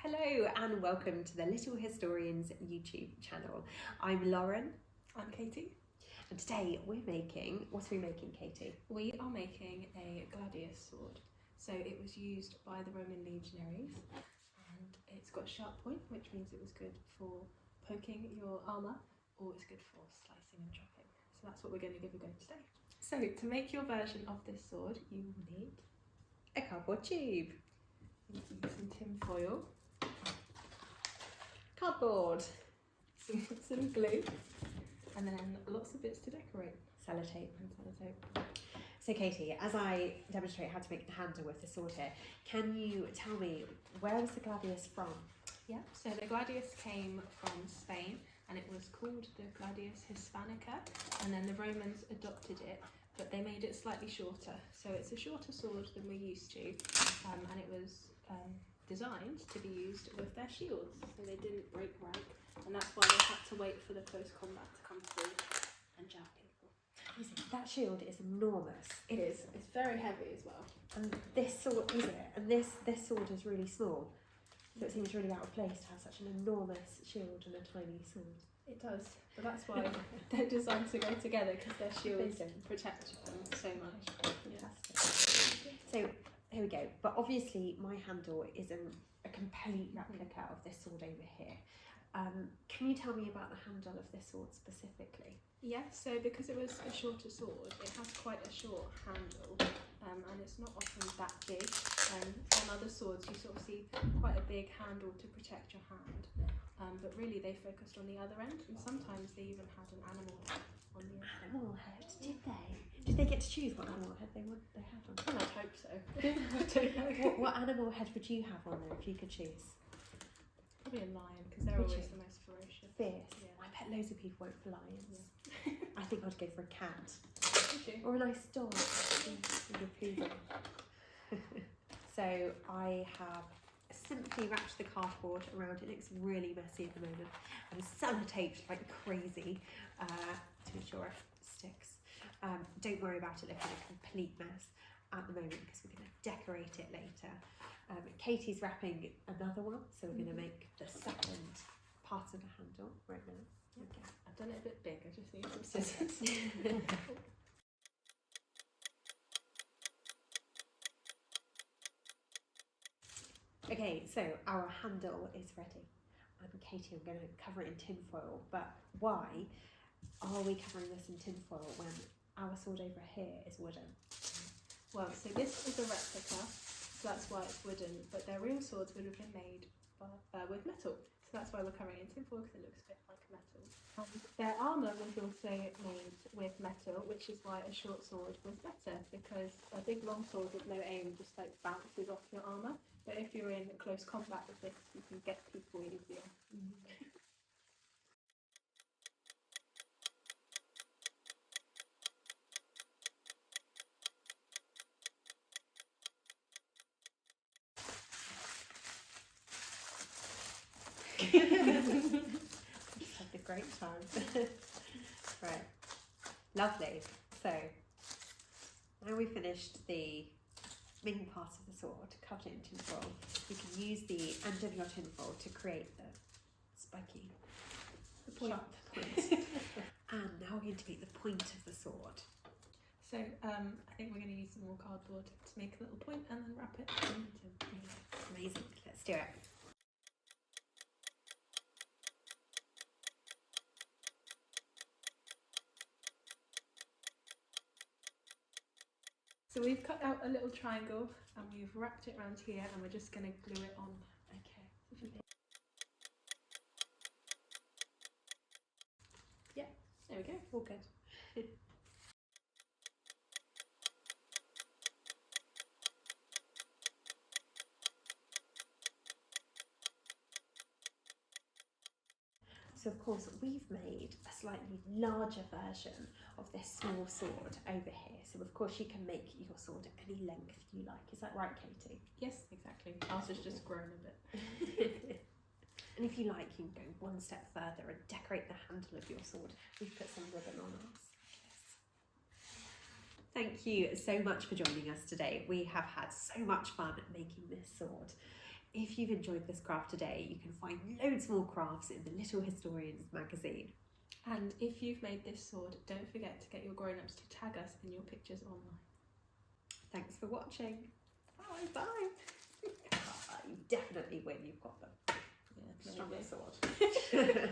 Hello and welcome to the Little Historians YouTube channel. I'm Lauren. I'm Katie. And today we're making, what are we making, Katie? We are making a gladius sword. So it was used by the Roman legionaries and it's got a sharp point, which means it was good for poking your armour, or it's good for slicing and chopping. So that's what we're going to give a go today. So to make your version of this sword, you will need a cardboard tube, some tin foil, cardboard, some glue, and then lots of bits to decorate. Sellotape. And sellotape. So Katie, as I demonstrate how to make the handle with the sword here, can you tell me, where was the gladius from? Yeah, so the gladius came from Spain and it was called the gladius hispanica, and then the Romans adopted it, but they made it slightly shorter. So it's a shorter sword than we're used to, and it was designed to be used with their shields, so they didn't break rank, and that's why they had to wait for the close combat to come through and jab people. That shield is enormous. It is. It's very heavy as well. And this sword, is it? And this sword is really small. So it seems really out of place to have such an enormous shield and a tiny sword. It does, but that's why they're designed to go together, because their shields protect them so much. Fantastic. So here we go. But obviously my handle isn't a complete replica of this sword over here. Can you tell me about the handle of this sword specifically? Yeah, so because it was a shorter sword, it has quite a short handle, and it's not often that big. On other swords you sort of see quite a big handle to protect your hand, but really they focused on the other end, and sometimes they even had an animal head on the end. Animal head, did they? Did they get to choose what animal head they had on? Well, I'd hope so. I don't know. What animal head would you have on there if you could choose? Probably a lion, because they're always the most ferocious. Fierce. Yeah. I bet loads of people went for lions. Yeah. I think I'd go for a cat. Would you? Or a nice dog. So I have simply wrapped the cardboard around. It looks really messy at the moment. I'm sellotaped like crazy to ensure it sticks. Don't worry about it looking a complete mess at the moment, because we're going to decorate it later. Katie's wrapping another one, so we're going to make the second part of the handle right now. Okay. I've done it a bit big, I just need some scissors. Okay, so our handle is ready. Katie, I'm going to cover it in tin foil, but why are we covering this in tin foil when our sword over here is wooden? Well, so this is a replica, so that's why it's wooden, but their real swords would have been made with metal, so that's why we're covering it in tin foil, because it looks a bit like metal. Their armour was also made with metal, which is why a short sword was better, because a big long sword with no aim just like bounces off your armour, but if you're in close combat with this, you can get people easier. Just had a great time. Right, lovely. So now we've finished the main part of the sword, covered it in tin foil. You can use the end of your tin foil to create the spiky sharp point. And now we're going to make the point of the sword. So I think we're going to use some more cardboard to make a little point and then wrap it in tin. Amazing, let's do it. So we've cut out a little triangle and we've wrapped it around here, and we're just going to glue it on. Okay. Yeah, there we go. All good. So of course we've made a slightly larger version of this small sword over here. So of course you can make your sword any length you like. Is that right, Katie? Yes, exactly. Ours has just grown a bit. And if you like, you can go one step further and decorate the handle of your sword. We've put some ribbon on ours. Thank you so much for joining us today. We have had so much fun making this sword. If you've enjoyed this craft today, you can find loads more crafts in the Little Historians magazine. And if you've made this sword, don't forget to get your grown-ups to tag us in your pictures online. Thanks for watching. Bye bye. You definitely win, you've got them. Yeah, Stronger sword.